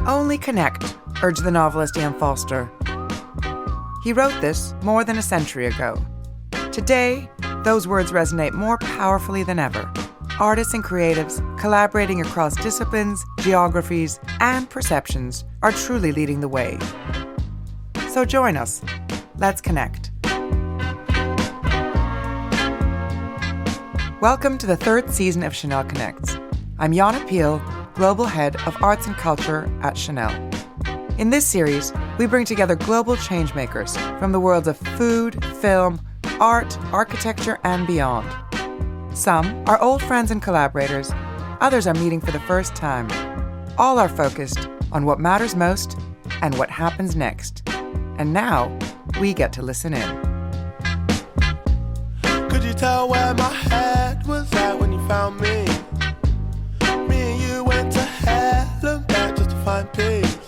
Only connect, urged the novelist Ian Foster. He wrote this more than a century ago. Today, those words resonate more powerfully than ever. Artists and creatives, collaborating across disciplines, geographies, and perceptions, are truly leading the way. So join us. Let's connect. Welcome to the third season of Chanel Connects. I'm Yana Peel, Global Head of Arts and Culture at Chanel. In this series, we bring together global changemakers from the worlds of food, film, art, architecture, and beyond. Some are old friends and collaborators, others are meeting for the first time. All are focused on what matters most and what happens next. And now, we get to listen in. Could you tell where my head was at when you found me? Me and you went to hell and back just to find peace.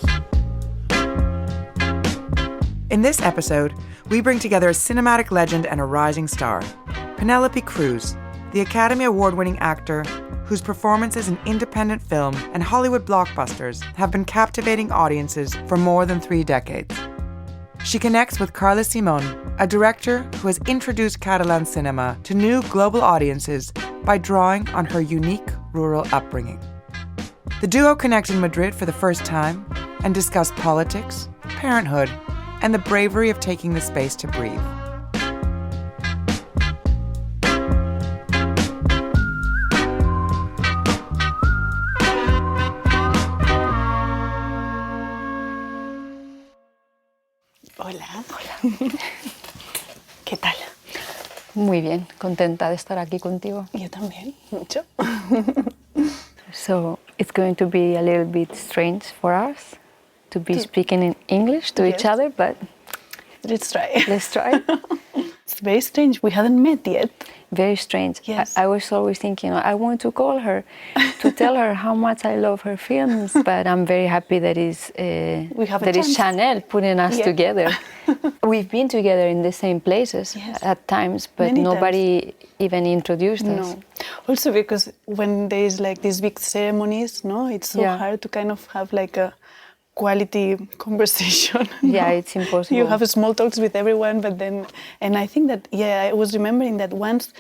In this episode, we bring together a cinematic legend and a rising star, Penélope Cruz, the Academy Award-winning actor whose performances in independent film and Hollywood blockbusters have been captivating audiences for more than 3 decades. She connects with Carla Simón, a director who has introduced Catalan cinema to new global audiences by drawing on her unique rural upbringing. The duo connect in Madrid for the first time and discuss politics, parenthood, and the bravery of taking the space to breathe. Hola. Hola. ¿Qué tal? Muy bien, contenta de estar aquí contigo. Yo también, mucho. So it's going to be a little bit strange for us to be speaking in English to each other, but let's try. Let's try. It's very strange. We haven't met yet. Very strange. Yes. I was always thinking, I want to call her to tell her how much I love her films, but I'm very happy that is Chanel putting us together. We've been together in the same places at times, but Many nobody times. Even introduced us. No. Also because when there is like these big ceremonies, no, it's so hard to kind of have like a quality conversation. Yeah, no? it's impossible. You have small talks with everyone, but then, and I think that, I was remembering that once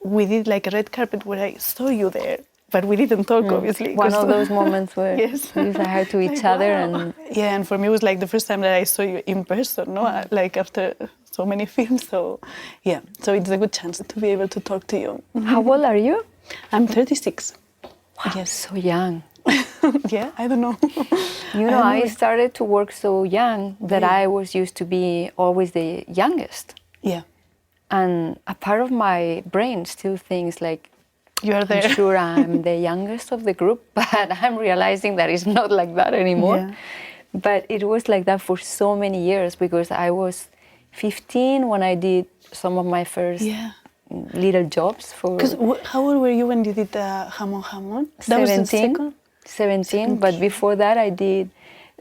we did like a red carpet where I saw you there, but we didn't talk, obviously. One of those moments where we say hi to each other. And yeah, and for me it was like the first time that I saw you in person, no? Like after so many films, so yeah, so it's a good chance to be able to talk to you. How old are you? I'm 36. Wow, yes. So young. Yeah, I don't know. You know, I started to work so young that I was used to be always the youngest. Yeah. And a part of my brain still thinks like, you are there. I'm sure I'm the youngest of the group, but I'm realizing that it's not like that anymore. Yeah. But it was like that for so many years because I was 15 when I did some of my first little jobs for... Because how old were you when you did Jamón Jamón? That 17, was the second? 17, but before that I did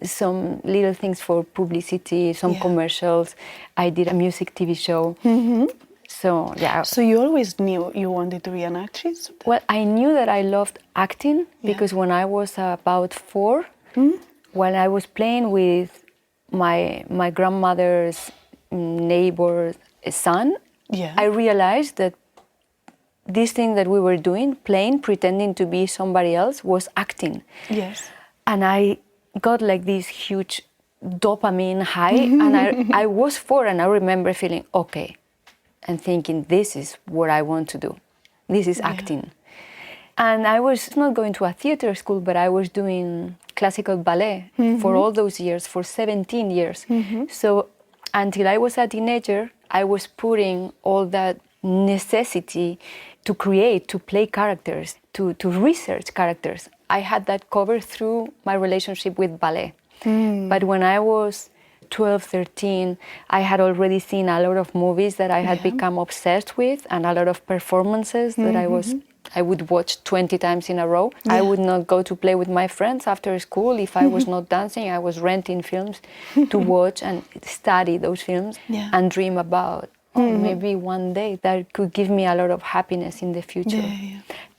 some little things for publicity, some commercials. I did a music TV show. Mm-hmm. So, yeah. So you always knew you wanted to be an actress? Well, I knew that I loved acting because when I was about 4, when I was playing with my grandmother's neighbor's son, I realized that this thing that we were doing, playing, pretending to be somebody else, was acting. Yes. And I got like this huge dopamine high, and I was 4, and I remember feeling okay, and thinking, this is what I want to do. This is acting. And I was not going to a theater school, but I was doing classical ballet for all those years, for 17 years. So until I was a teenager, I was putting all that necessity to create, to play characters, to research characters. I had that covered through my relationship with ballet. But when I was 12, 13, I had already seen a lot of movies that I had become obsessed with, and a lot of performances that I would watch 20 times in a row. I would not go to play with my friends after school. If I was not dancing, I was renting films to watch and study those films and dream about maybe one day that could give me a lot of happiness in the future.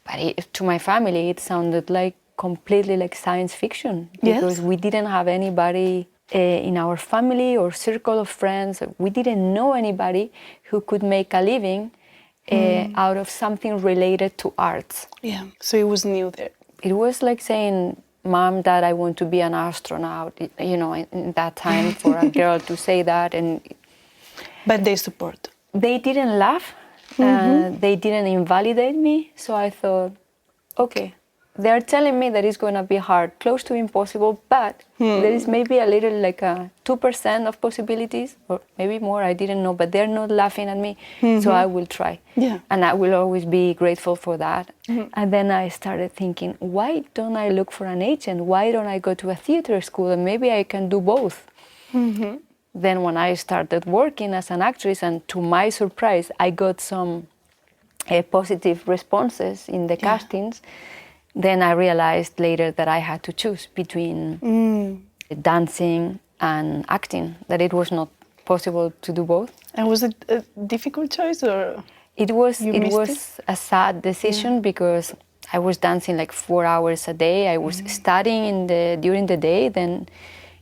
But to my family, it sounded like completely like science fiction, because we didn't have anybody in our family or circle of friends. We didn't know anybody who could make a living out of something related to arts. Yeah, so it was new there. It was like saying, Mom, Dad, I want to be an astronaut, you know, in that time for a girl to say that. But they support. They didn't laugh, they didn't invalidate me, so I thought, okay, they're telling me that it's going to be hard, close to impossible, but there is maybe a little like a 2% of possibilities, or maybe more, I didn't know, but they're not laughing at me, so I will try. Yeah. And I will always be grateful for that. And then I started thinking, why don't I look for an agent? Why don't I go to a theater school and maybe I can do both? Then when I started working as an actress, and to my surprise, I got some positive responses in the castings, then I realized later that I had to choose between dancing and acting, that it was not possible to do both. And was it a difficult choice, or? It was a sad decision because I was dancing like 4 hours a day. I was studying during the day, then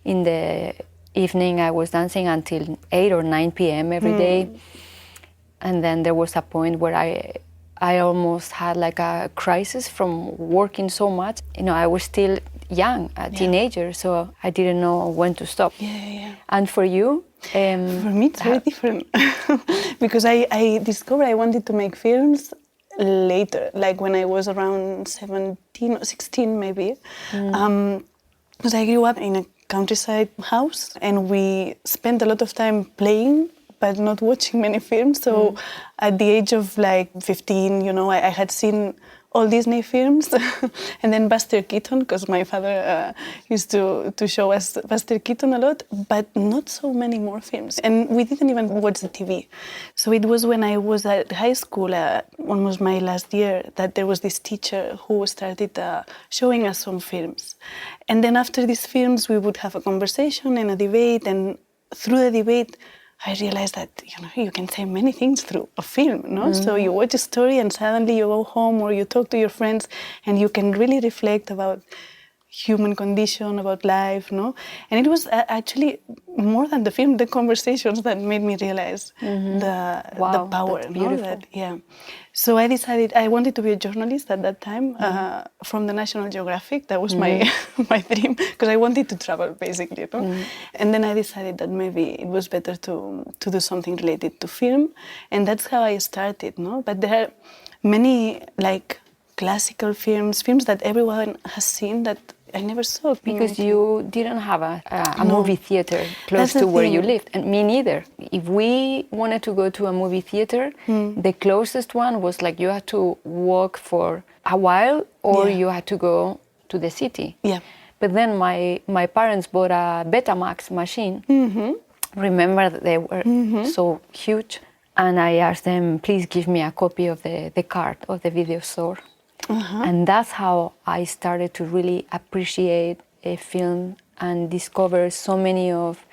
in the evening I was dancing until 8 or 9 p.m. every day. And then there was a point where I almost had like a crisis from working so much. You know, I was still young, a teenager, so I didn't know when to stop. And for you? For me, it's very different because I discovered I wanted to make films later, like when I was around 17 or 16 maybe. Because I grew up in a countryside house and we spent a lot of time playing but not watching many films. So at the age of like 15, you know, I had seen all Disney films and then Buster Keaton, because my father used to show us Buster Keaton a lot, but not so many more films. And we didn't even watch the TV. So it was when I was at high school, almost my last year, that there was this teacher who started showing us some films. And then after these films, we would have a conversation and a debate, and through the debate, I realized that, you know, you can say many things through a film, no? So you watch a story and suddenly you go home or you talk to your friends and you can really reflect about human condition, about life, no? And it was actually more than the film, the conversations that made me realize the power, no? That, So I decided I wanted to be a journalist at that time from the National Geographic. That was my my dream, because I wanted to travel basically, no? And then I decided that maybe it was better to do something related to film, and that's how I started, no? But there are many like classical films that everyone has seen that I never saw. Because you didn't have a movie theater close to where you lived, and me neither. If we wanted to go to a movie theater, the closest one was like you had to walk for a while or you had to go to the city. But then my parents bought a Betamax machine. Remember that they were so huge, and I asked them, please give me a copy of the card of the video store. And that's how I started to really appreciate a film and discover so many of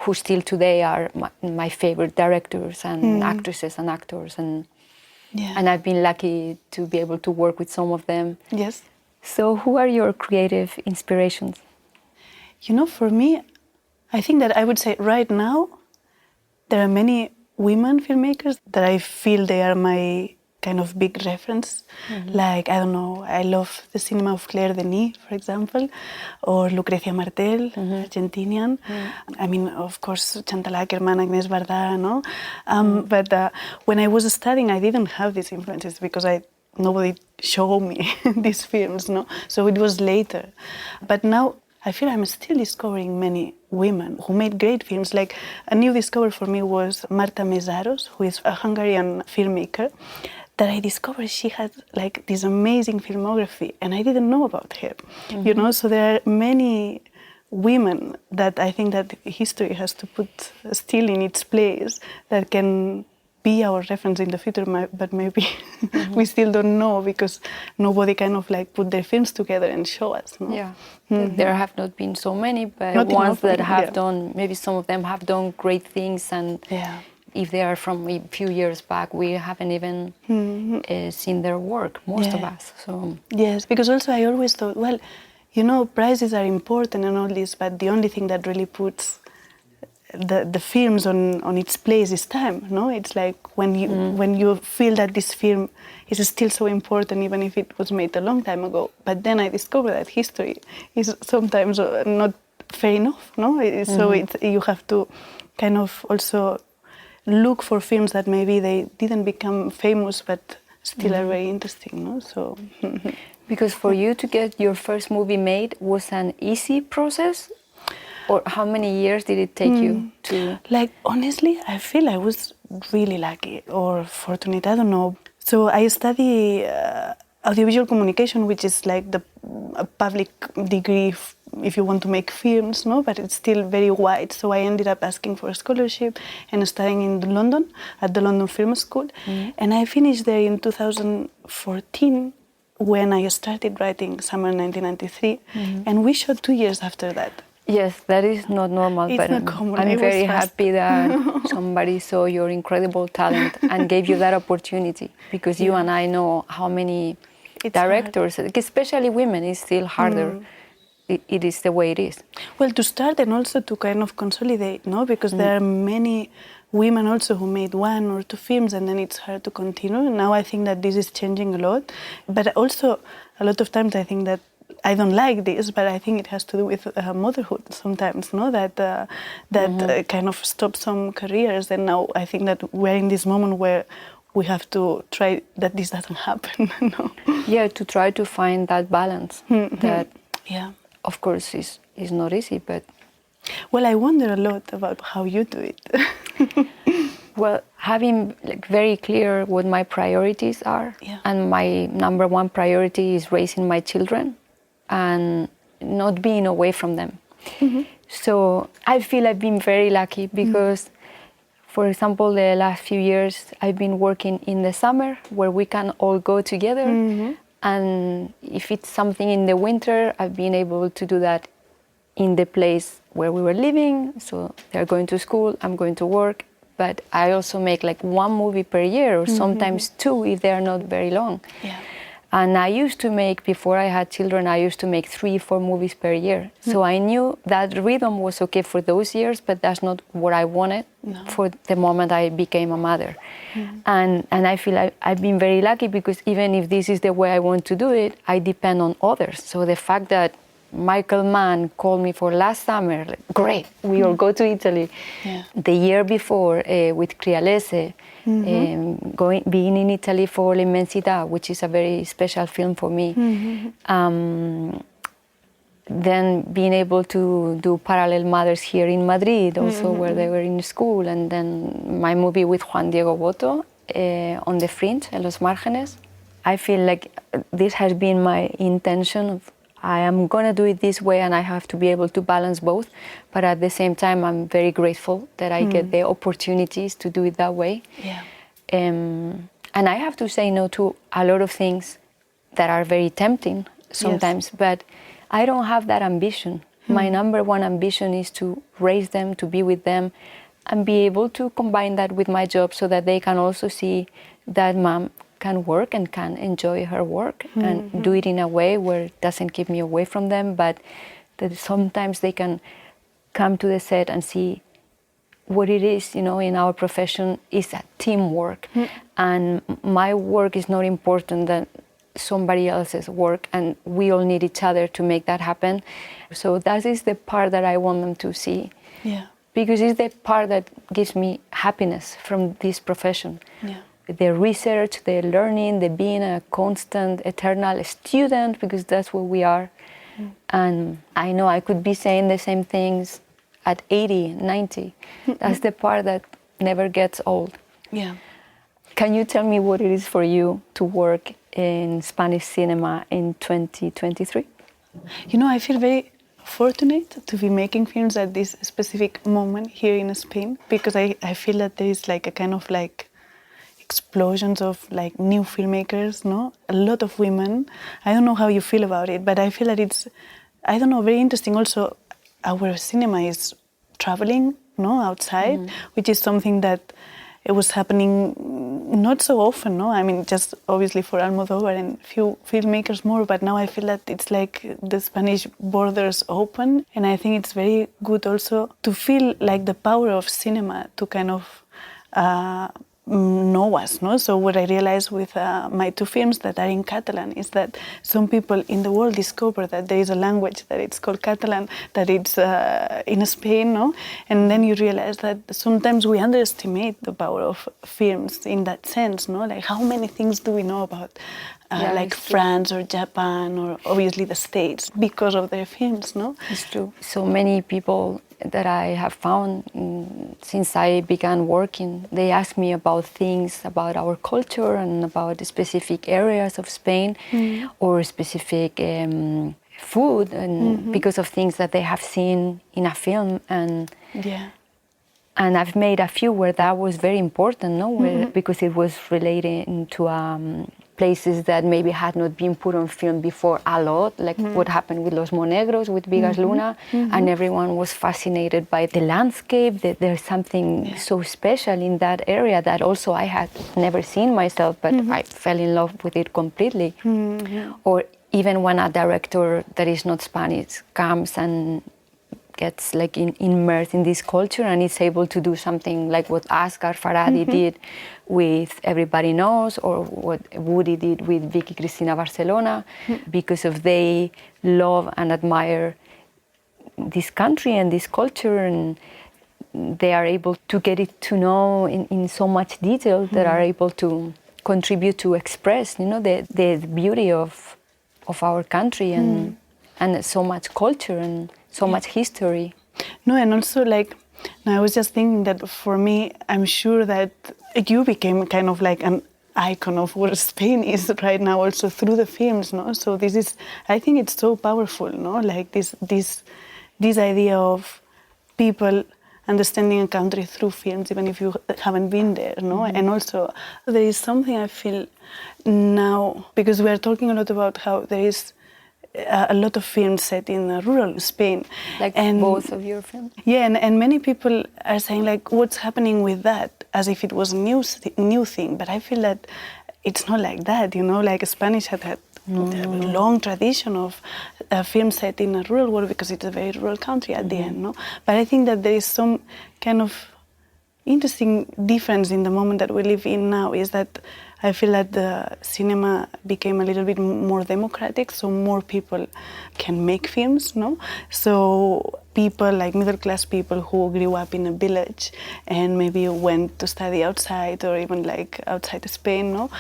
who still today are my favorite directors and actresses and actors. And I've been lucky to be able to work with some of them. Yes. So who are your creative inspirations? You know, for me, I think that I would say right now, there are many women filmmakers that I feel they are my kind of big reference. Like, I don't know, I love the cinema of Claire Denis, for example, or Lucrecia Martel, Argentinian. I mean, of course, Chantal Akerman, Agnès Varda, no? But when I was studying, I didn't have these influences because nobody showed me these films, no? So it was later. But now I feel I'm still discovering many women who made great films. Like, a new discovery for me was Marta Mészáros, who is a Hungarian filmmaker, that I discovered she had like this amazing filmography, and I didn't know about her. You know, so there are many women that I think that history has to put still in its place that can be our reference in the future, but maybe we still don't know because nobody kind of like put their films together and show us. No? There have not been so many, but not ones enough, that have done, maybe some of them have done great things, and if they are from a few years back, we haven't even seen their work, most of us. So yes, because also I always thought, well, you know, prizes are important and all this, but the only thing that really puts the films on its place is time. No, it's like when you feel that this film is still so important, even if it was made a long time ago. But then I discovered that history is sometimes not fair enough. No, so you have to kind of also look for films that maybe they didn't become famous, but still are very interesting. No, so. Because for you to get your first movie made was an easy process? Or how many years did it take you to? Like, honestly, I feel I was really lucky or fortunate, I don't know. So I study audiovisual communication, which is like a public degree if you want to make films, no? But it's still very wide. So I ended up asking for a scholarship and studying in London, at the London Film School. And I finished there in 2014 when I started writing Summer 1993. And we shot 2 years after that. Yes, that is not normal, it's but not common. I'm very happy that somebody saw your incredible talent and gave you that opportunity, because you and I know how many directors, especially women, it's still harder. It is the way it is. Well, to start and also to kind of consolidate, no? Because there are many women also who made 1 or 2 films and then it's hard to continue. Now I think that this is changing a lot. But also, a lot of times I think that I don't like this, but I think it has to do with motherhood sometimes, no? That kind of stops some careers. And now I think that we're in this moment where we have to try that this doesn't happen. No? Yeah, to try to find that balance. That, of course, is not easy, but... Well, I wonder a lot about how you do it. Well, having very clear what my priorities are, and my number 1 priority is raising my children and not being away from them. So I feel I've been very lucky because, for example, the last few years I've been working in the summer where we can all go together. And if it's something in the winter, I've been able to do that in the place where we were living. So they're going to school, I'm going to work. But I also make like 1 movie per year, or sometimes 2 if they are not very long. And I used to make, before I had children, I used to make 3, 4 movies per year. So I knew that rhythm was okay for those years, but that's not what I wanted for the moment I became a mother. And I feel I've been very lucky, because even if this is the way I want to do it, I depend on others. So the fact that Michael Mann called me for last summer, like, great, we all go to Italy. The year before with Crialese, being in Italy for L'Immensità, which is a very special film for me. Then being able to do Parallel Mothers here in Madrid, also where they were in school, and then my movie with Juan Diego Botto on the Fringe, en Los Márgenes. I feel like this has been my intention of, I am going to do it this way and I have to be able to balance both. But at the same time, I'm very grateful that I get the opportunities to do it that way. And I have to say no to a lot of things that are very tempting sometimes, but I don't have that ambition. My number 1 ambition is to raise them, to be with them, and be able to combine that with my job so that they can also see that mom can work and can enjoy her work and do it in a way where it doesn't keep me away from them, but that sometimes they can come to the set and see what it is, you know, in our profession is a teamwork. And my work is not important than somebody else's work, and we all need each other to make that happen. So that is the part that I want them to see. Because it's the part that gives me happiness from this profession. The research, the learning, the being a constant, eternal student, because that's what we are. And I know I could be saying the same things at 80, 90. That's the part that never gets old. Can you tell me what it is for you to work in Spanish cinema in 2023? You know, I feel very fortunate to be making films at this specific moment here in Spain, because I feel that there is like a kind of like explosions of like new filmmakers, no? A lot of women. I don't know how you feel about it, but I feel that it's, I don't know, very interesting. Also, our cinema is traveling no, outside, which is something that it was happening not so often, no? I mean, just obviously for Almodóvar and few filmmakers more, but now I feel that it's like the Spanish borders open, and I think it's very good also to feel like the power of cinema to kind of know us, no? So what I realized with my two films that are in Catalan is that some people in the world discover that there is a language that it's called Catalan, that it's in Spain, no? And then you realize that sometimes we underestimate the power of films in that sense, no? Like how many things do we know about like France or Japan or obviously the States because of their films, no? It's true. So many people that I have found since I began working, they ask me about things about our culture and about the specific areas of Spain or specific food, and because of things that they have seen in a film. And I've made a few where that was very important, no? Because it was related to places that maybe had not been put on film before a lot, like what happened with Los Monegros, with Vigas Luna, and everyone was fascinated by the landscape, that there's something so special in that area that also I had never seen myself, but I fell in love with it completely. Or even when a director that is not Spanish comes and gets like immersed in this culture and is able to do something like what Asghar Farhadi did with Everybody Knows, or what Woody did with Vicky Cristina Barcelona, because of they love and admire this country and this culture, and they are able to get it to know in so much detail that are able to contribute to express, you know, the beauty of our country and so much culture and so much history. No, and also like, I was just thinking that for me, I'm sure that you became kind of like an icon of what Spain is right now also through the films, no? So this is, I think it's so powerful, no? Like this idea of people understanding a country through films, even if you haven't been there, no? And also there is something I feel now, because we are talking a lot about how there is a lot of films set in rural Spain. Like both of your films? Yeah, and many people are saying like, what's happening with that? As if it was a new thing. But I feel that it's not like that, you know, like Spanish had a long tradition of film set in a rural world because it's a very rural country at the end, no? But I think that there is some kind of interesting difference in the moment that we live in now, is that I feel that the cinema became a little bit more democratic, so more people can make films, no? So people, like middle-class people who grew up in a village and maybe went to study outside or even like outside Spain, no?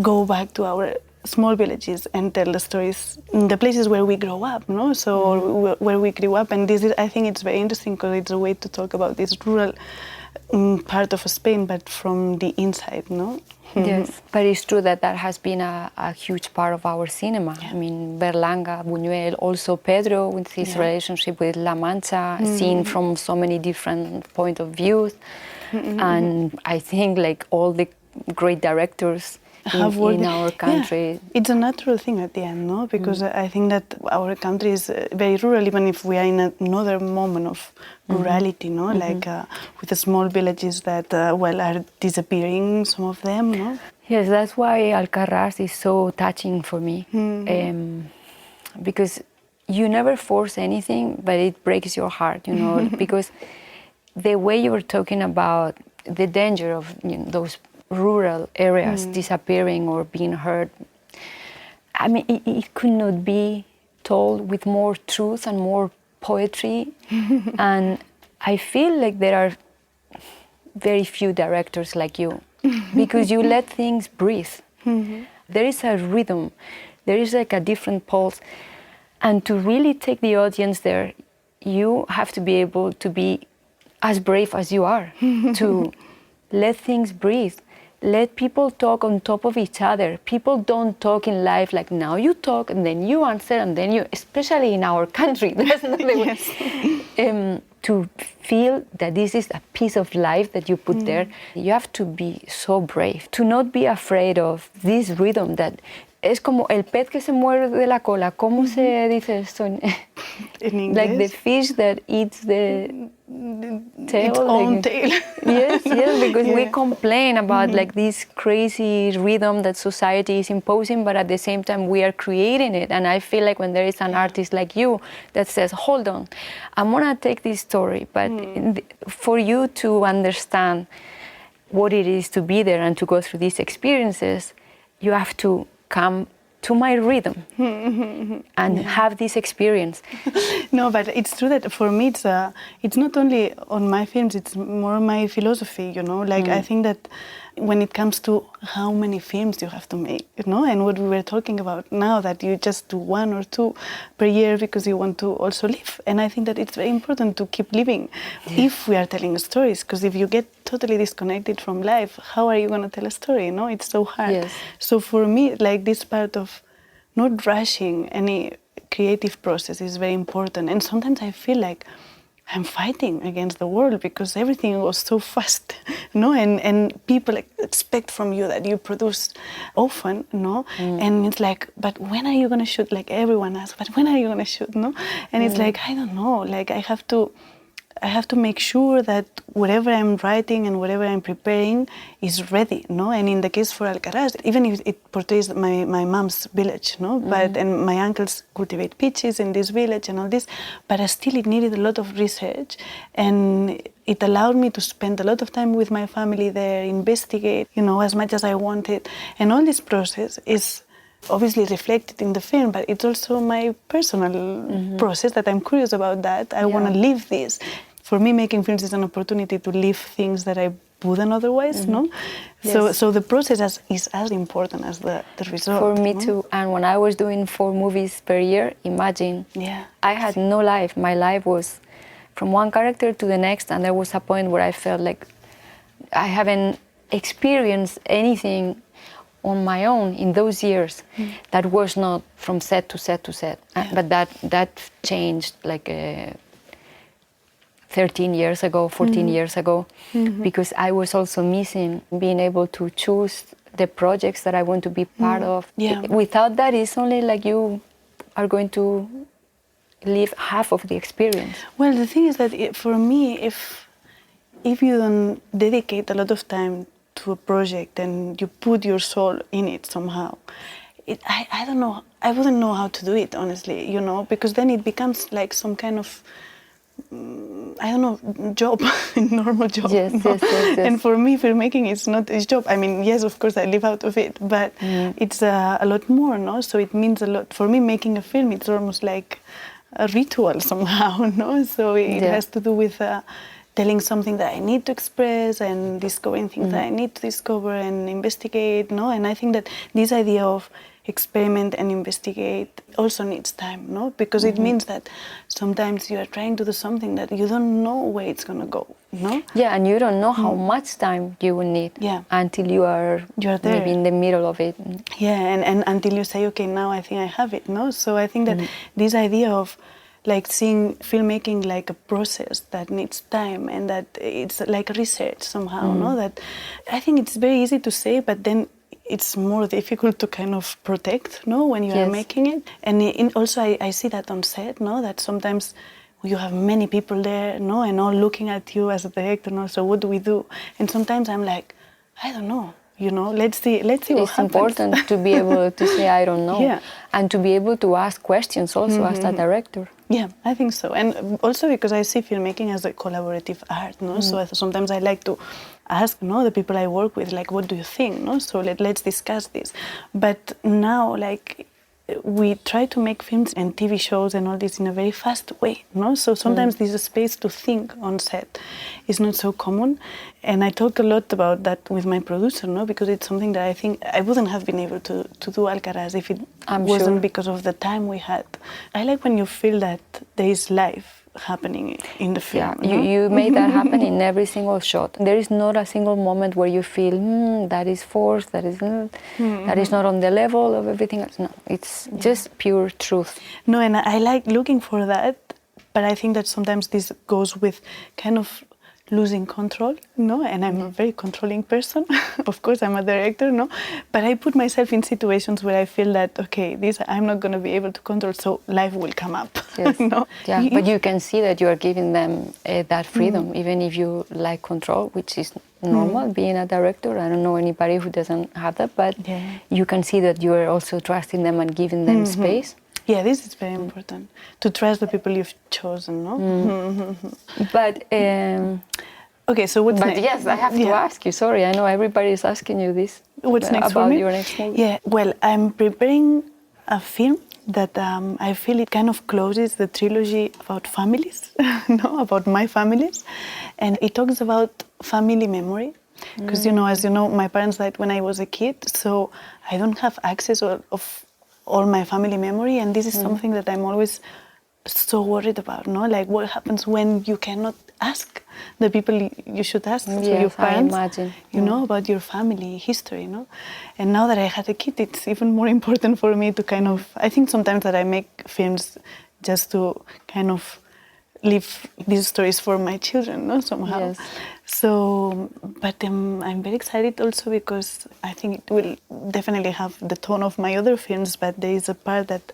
Go back to our small villages and tell the stories in the places where we grow up, no? So where we grew up, and this is, I think it's very interesting because it's a way to talk about this rural part of Spain, but from the inside, no? Yes, but it's true that has been a huge part of our cinema. I mean, Berlanga, Buñuel, also Pedro with his relationship with La Mancha, seen from so many different point of views. And I think like all the great directors in our country. Yeah. It's a natural thing at the end, no? Because I think that our country is very rural, even if we are in another moment of rurality, no? Like with the small villages that, are disappearing, some of them, no? Yes, that's why Alcarràs is so touching for me. Because you never force anything, but it breaks your heart, you know? Because the way you were talking about the danger of those rural areas disappearing or being hurt, I mean, it could not be told with more truth and more poetry. And I feel like there are very few directors like you, because you let things breathe. There is a rhythm, there is like a different pulse. And to really take the audience there, you have to be able to be as brave as you are, to let things breathe. Let people talk on top of each other. People don't talk in life like now you talk and then you answer and then you, especially in our country, that's not the way. To feel that this is a piece of life that you put there, you have to be so brave, to not be afraid of this rhythm that es como el pez que se muerde de la cola. ¿Cómo se dice esto? in English. Like the fish that eats the tail. Its own tail. Yes, because we Yeah. complain about like this crazy rhythm that society is imposing, but at the same time we are creating it. And I feel like when there is an artist like you that says, hold on, I'm gonna take this story, but for you to understand what it is to be there and to go through these experiences, you have to come to my rhythm and have this experience. No, but it's true that for me it's not only on my films, it's more my philosophy, you know. Like I think that when it comes to how many films you have to make, you know, and what we were talking about now, that you just do 1 or 2 per year because you want to also live. And I think that it's very important to keep living if we are telling stories, because if you get totally disconnected from life, how are you going to tell a story, you know? It's so hard. Yes. So for me, like this part of not rushing any creative process is very important. And sometimes I feel like I'm fighting against the world because everything goes so fast, no? And people expect from you that you produce often, no? And it's like, but when are you going to shoot? Like everyone asks, but when are you going to shoot, no? And it's like, I don't know, like I have to make sure that whatever I'm writing and whatever I'm preparing is ready, no? And in the case for Alcaraz, even if it portrays my mom's village, no? But and my uncles cultivate peaches in this village and all this, but still it needed a lot of research, and it allowed me to spend a lot of time with my family there, investigate, you know, as much as I wanted, and all this process is obviously reflected in the film, but it's also my personal process that I'm curious about that. I want to live this. For me, making films is an opportunity to live things that I wouldn't otherwise, no? Yes. So the process is as important as the result. For me no? too. And when I was doing 4 movies per year, imagine, I had no life. My life was from one character to the next, and there was a point where I felt like I haven't experienced anything on my own in those years that was not from set to set to set. But that changed like 13 years ago, 14 years ago, because I was also missing being able to choose the projects that I want to be part of. Without that, it's only like you are going to live half of the experience. Well, the thing is that for me, if you don't dedicate a lot of time to a project and you put your soul in it somehow, I don't know, I wouldn't know how to do it, honestly, you know, because then it becomes like some kind of I don't know, job, normal job. Yes, no? yes. And for me, filmmaking is not a job. I mean, yes, of course, I live out of it, but it's a lot more, no? So it means a lot. For me, making a film, it's almost like a ritual somehow, no? So it has to do with telling something that I need to express and discovering things that I need to discover and investigate, no? And I think that this idea of experiment and investigate also needs time, no? Because it means that sometimes you are trying to do something that you don't know where it's going to go, no? Yeah, and you don't know how much time you will need until you are there. Maybe in the middle of it. Yeah, and until you say, okay, now I think I have it, no? So I think that this idea of like seeing filmmaking like a process that needs time and that it's like a research somehow, no? That I think it's very easy to say, but then it's more difficult to kind of protect, no, when you are making it. And also I see that on set, no, that sometimes you have many people there, no, and all looking at you as a director, no, so what do we do? And sometimes I'm like, I don't know, you know, let's see what happens. It's important to be able to say, I don't know, and to be able to ask questions also as a director. Yeah, I think so. And also because I see filmmaking as a collaborative art, no? So sometimes I like to ask, no, the people I work with, like, what do you think, no? So let's discuss this. But now, like, we try to make films and TV shows and all this in a very fast way, no? So sometimes this space to think on set is not so common. And I talk a lot about that with my producer, no? Because it's something that I think I wouldn't have been able to do Alcaraz if it wasn't because of the time we had. I like when you feel that there is life happening in the film. Yeah, you made that happen in every single shot. There is not a single moment where you feel that is forced, that is not on the level of everything else. No, it's just pure truth. No, and I like looking for that, but I think that sometimes this goes with kind of losing control, no? And I'm a very controlling person. Of course, I'm a director, no? But I put myself in situations where I feel that, okay, this I'm not going to be able to control, so life will come up. Yes. No? Yeah, but you can see that you are giving them that freedom, even if you like control, which is normal being a director. I don't know anybody who doesn't have that, but you can see that you are also trusting them and giving them space. Yeah, this is very important, to trust the people you've chosen, no? But okay, so what's but next? yes, I have to ask you. Sorry, I know everybody is asking you this. What's next about for me? Your next movie? Yeah, well, I'm preparing a film that I feel it kind of closes the trilogy about families, no, about my families, and it talks about family memory. Because as you know, my parents died when I was a kid, so I don't have access of all my family memory, and this is something that I'm always so worried about, no? Like what happens when you cannot ask the people you should ask, so your parents, I imagine. you know, about your family history, no? And now that I had a kid, it's even more important for me to kind of, I think sometimes that I make films just to kind of leave these stories for my children, no, somehow. Yes. So, but I'm very excited also because I think it will definitely have the tone of my other films, but there is a part that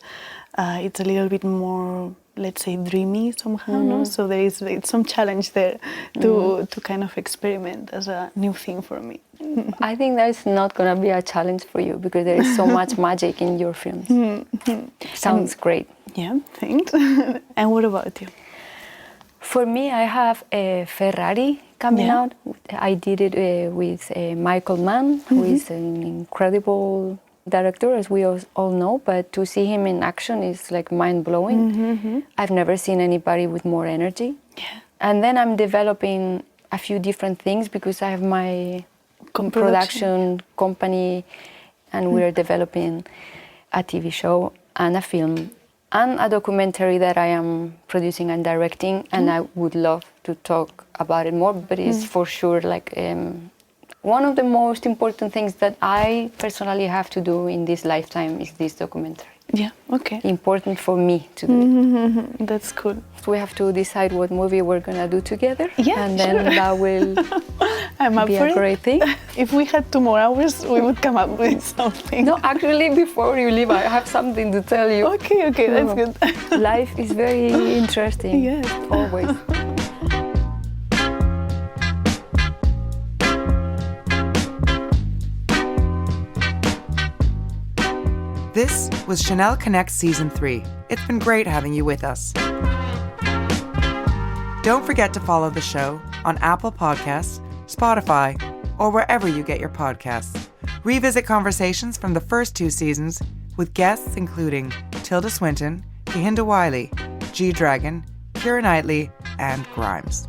it's a little bit more, let's say, dreamy somehow, no? So it's some challenge there to kind of experiment as a new thing for me. I think that's not going to be a challenge for you because there is so much magic in your films. Sounds great. Yeah, thanks. And what about you? For me, I have a Ferrari coming out. I did it with Michael Mann, who is an incredible director, as we all know, but to see him in action is like mind-blowing. I've never seen anybody with more energy. Yeah. And then I'm developing a few different things because I have my production company and we're developing a TV show and a film and a documentary that I am producing and directing, and I would love to talk about it more, but it's for sure like one of the most important things that I personally have to do in this lifetime is this documentary. Yeah, okay. Important for me to do it. That's cool. We have to decide what movie we're gonna do together, and then sure. that will I'm up be for a great thing. If we had 2 more hours, we would come up with something. No, actually, before you leave, I have something to tell you. Okay, that's good. Life is very interesting. Yes. Always. This was Chanel Connect Season 3. It's been great having you with us. Don't forget to follow the show on Apple Podcasts, Spotify, or wherever you get your podcasts. Revisit conversations from the first 2 seasons with guests including Tilda Swinton, Kahinda Wiley, G Dragon, Keira Knightley, and Grimes.